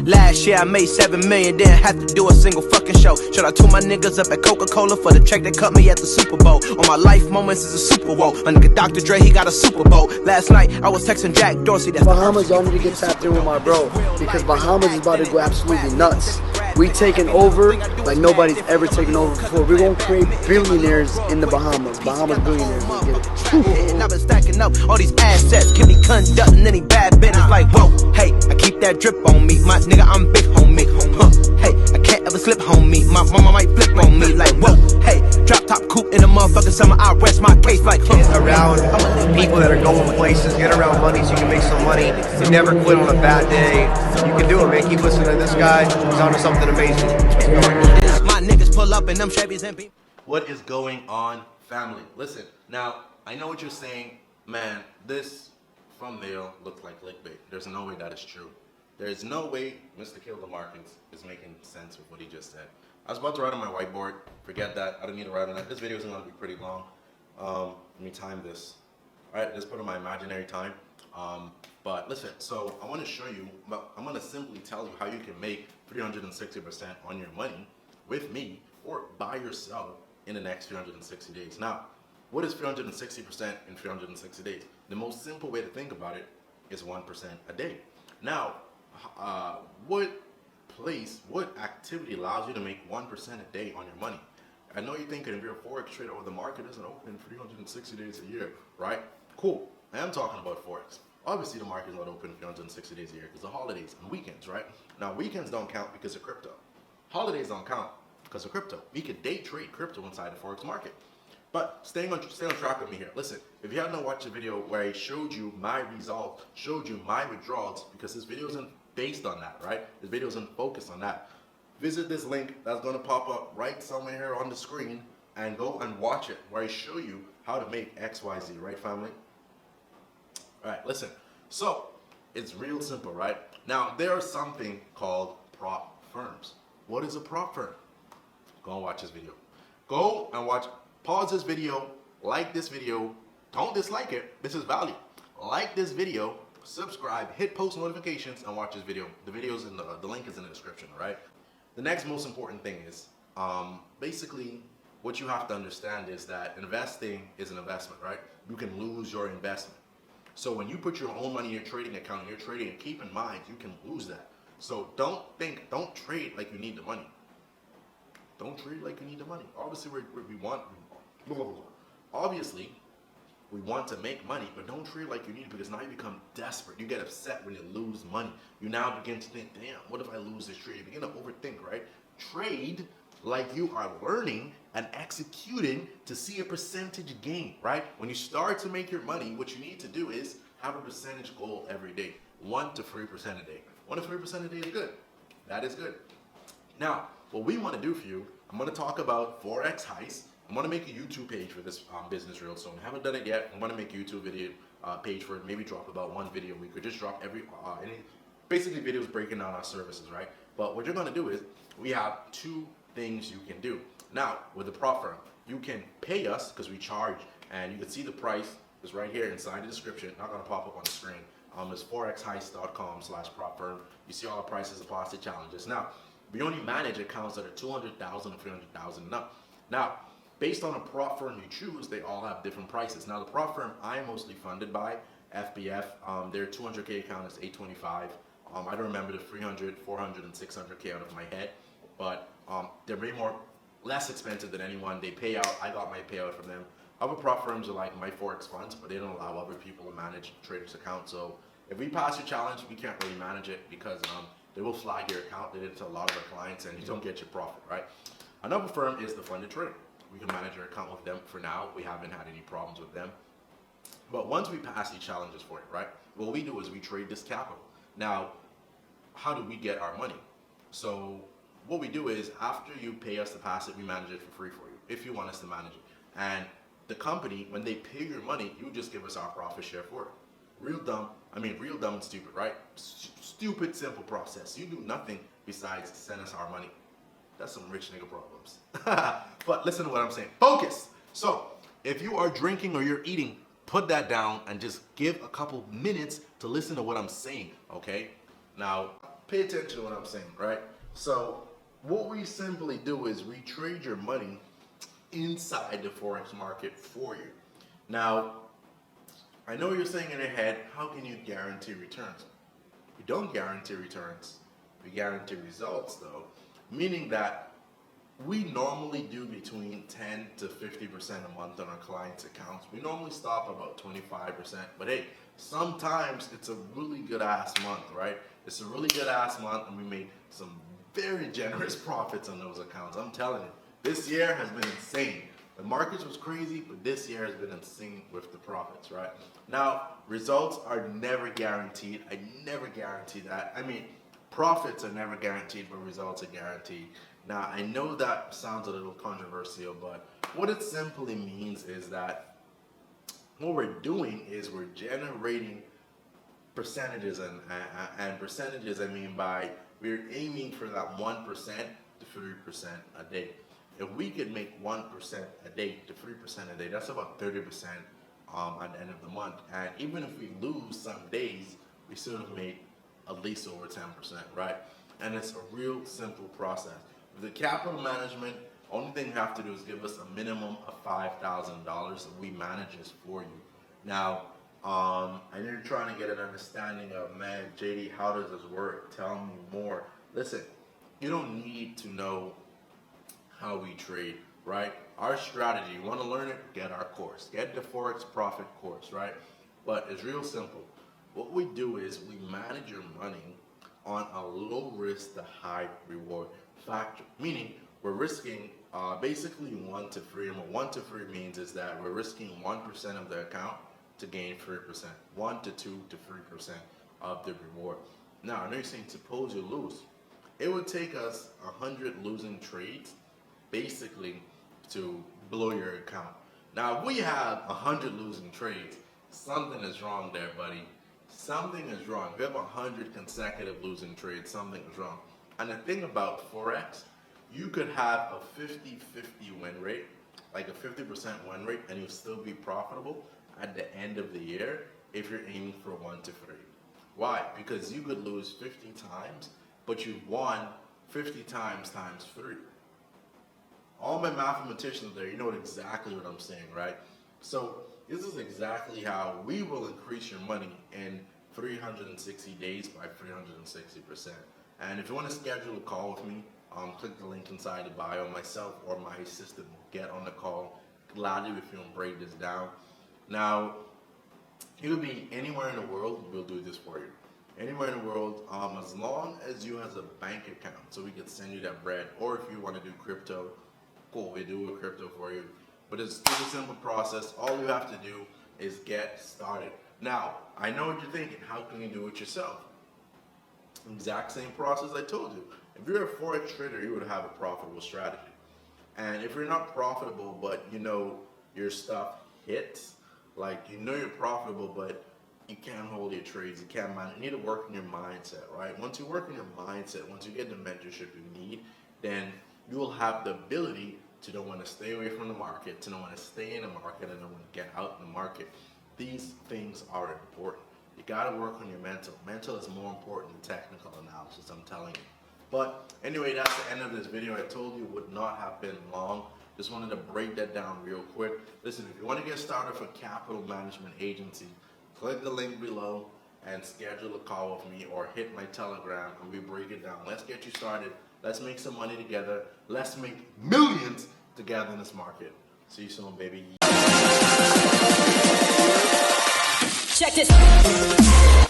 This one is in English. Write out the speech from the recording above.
Last year I made 7 million, didn't have to do a single fucking show. Shout out to my niggas up at Coca-Cola for the check that cut me at the Super Bowl. On my life moments is a Super Bowl. My nigga Dr. Dre, he got a Super Bowl. Last night I was texting Jack Dorsey. That's Bahamas, y'all need to get tapped in with my bro, because Bahamas is about to go absolutely nuts. We taking over like nobody's ever taken over before. We're gonna create billionaires in the Bahamas. Bahamas billionaires. Let's get it. And I've been stacking up all these assets, keep me conducting any bad business. Like whoa, hey, I keep that drip on me, my nigga, I'm big homie. Hey, I can't ever slip homie, my mama might flip on me. Like whoa, hey, drop top coupe in the motherfucking summer, I rest my case like around people that are going places, get around money so you can make some money. You never quit on a bad day. You can do it, man. Keep listening to this guy. He's onto something amazing. My niggas pull up in them Chevys and be. What is going on, family? Listen, now, I know what you're saying. Man, this thumbnail looks like clickbait. There's no way that is true. There's no way Mr. Kill the Markings is making sense with what he just said. I was about to write on my whiteboard. Forget that. I don't need to write on that. This video is going to be pretty long. Let me time this. All right, let's put on my imaginary time. But listen, so I want to show you, I'm going to simply tell you how you can make 360% on your money with me or by yourself in the next 360 days. Now, what is 360% in 360 days? The most simple way to think about it is 1% a day. Now, what activity allows you to make 1% a day on your money? I know you're thinking if you're a forex trader, oh, the market isn't open 360 days a year, right? Cool. I am talking about forex. Obviously, the market is not open 360 days a year because of holidays and weekends, right? Now, weekends don't count because of crypto. Holidays don't count because of crypto. We could day trade crypto inside the forex market. But stay on track with me here. Listen, if you haven't watched the video where I showed you my results, showed you my withdrawals, because this video isn't based on that, right? This video isn't focused on that. Visit this link that's going to pop up right somewhere here on the screen and go and watch it where I show you how to make XYZ, right, family? All right, listen. So it's real simple, right? Now, there is something called prop firms. What is a prop firm? Go and watch this video. Go and watch. Pause this video, like this video, don't dislike it, this is value. Like this video, subscribe, hit post notifications, and watch this video. The video's in the link is in the description, all right? The next most important thing is, basically, what you have to understand is that investing is an investment, right? You can lose your investment. So when you put your own money in your trading account and you're trading, keep in mind, you can lose that. So don't trade like you need the money. Don't trade like you need the money. Obviously, we want to make money, but don't trade like you need it, because now you become desperate. You get upset when you lose money. You now begin to think, damn, what if I lose this trade? You begin to overthink, right? Trade like you are learning and executing to see a percentage gain, right? When you start to make your money, what you need to do is have a percentage goal every day. 1 to 3% a day. 1 to 3% a day is good. That is good. Now, what we want to do for you, I'm going to talk about Forex Heist. I'm going to make a YouTube page for this business real soon. I haven't done it yet. I'm going to make a YouTube video page for it. Maybe drop about 1 video a week, or just drop basically videos breaking down our services, right? But what you're going to do is, we have 2 things you can do. Now, with the prop firm, you can pay us because we charge, and you can see the price is right here inside the description. Not going to pop up on the screen. It's forexheist.com/prop firm. You see all the prices, deposit challenges. Now, we only manage accounts that are 200,000 or 300,000 and up. Now, based on a prop firm you choose, they all have different prices. Now, the prop firm I'm mostly funded by, FBF, their 200K account is $825. I don't remember the 300, 400, and 600K out of my head, but they're less expensive than anyone. They pay out. I got my payout from them. Other prop firms are like my Forex funds, but they don't allow other people to manage traders' accounts. So if we pass your challenge, we can't really manage it because they will flag your account. They did it to a lot of our clients, and you don't get your profit, right? Another firm is the funded trader. We can manage your account with them for now. We haven't had any problems with them. But once we pass these challenges for you, right, what we do is we trade this capital. Now, how do we get our money? So what we do is, after you pay us to pass it, we manage it for free for you, if you want us to manage it. And the company, when they pay your money, you just give us our profit share for it. Real dumb and stupid, right? Stupid, simple process. You do nothing besides send us our money. That's some rich nigga problems. But listen to what I'm saying. Focus. So if you are drinking or you're eating put that down and just give a couple minutes to listen to what I'm saying, okay? Now, pay attention to what I'm saying, right? So, what we simply do is we trade your money inside the Forex market for you. Now, I know you're saying in your head, how can you guarantee returns? We don't guarantee returns. We guarantee results, though, meaning that we normally do between 10 to 50% a month on our clients' accounts. We normally stop about 25%, but hey, sometimes it's a really good ass month, right? It's a really good ass month, and we made some very generous profits on those accounts. I'm telling you, this year has been insane. The markets was crazy, but this year has been insane with the profits, right? Now, results are never guaranteed. I never guarantee that. I mean, profits are never guaranteed, but results are guaranteed. Now, I know that sounds a little controversial, but what it simply means is that what we're doing is we're generating percentages, and percentages I mean by we're aiming for that 1% to 3% a day. If we could make 1% a day to 3% a day, that's about 30% at the end of the month. And even if we lose some days, we still have made at least over 10%, right? And it's a real simple process. With the capital management, only thing you have to do is give us a minimum of $5,000. We manage this for you. Now, I know you're trying to get an understanding of, man, JD, how does this work? Tell me more. Listen, you don't need to know how we trade, right? Our strategy, you want to learn it, get our course. Get the Forex Profit course, right? But it's real simple. What we do is we manage your money on a low risk to high reward factor, meaning we're risking basically 1 to 3, and what 1 to 3 means is that we're risking 1% of the account to gain 3%, 1 to 2 to 3% of the reward. Now, I know you're saying, suppose you lose. It would take us 100 losing trades basically to blow your account. Now, if we have 100 losing trades, something is wrong there, buddy. Something is wrong. If you have 100 consecutive losing trades, something is wrong. And the thing about Forex, you could have a 50-50 win rate, like a 50% win rate, and you'll still be profitable at the end of the year if you're aiming for 1 to 3. Why? Because you could lose 50 times, but you won 50 times 3. All my mathematicians there, you know exactly what I'm saying, right? So this is exactly how we will increase your money in 360 days by 360%. And if you want to schedule a call with me, click the link inside the bio. Myself or my assistant will get on the call. Gladly with you and break this down. Now, you could be anywhere in the world, we'll do this for you. Anywhere in the world, as long as you have a bank account, so we can send you that bread. Or if you want to do crypto, cool, we do a crypto for you. But it's a simple process. All you have to do is get started. Now, I know what you're thinking. How can you do it yourself? Exact same process I told you. If you're a Forex trader, you would have a profitable strategy. And if you're not profitable, but you know your stuff hits, like you know you're profitable, but you can't hold your trades, you can't manage, you need to work on your mindset, right? Once you work on your mindset, once you get the mentorship you need, then you will have the ability to know when to stay away from the market, to know when to stay in the market, and know when to get out in the market. These things are important. You gotta work on your mental. Mental is more important than technical analysis, I'm telling you. But anyway, that's the end of this video. I told you it would not have been long. Just wanted to break that down real quick. Listen, if you want to get started for capital management agency, click the link below and schedule a call with me, or hit my Telegram and we break it down. Let's get you started. Let's make some money together. Let's make millions together in this market. See you soon, baby. Check this.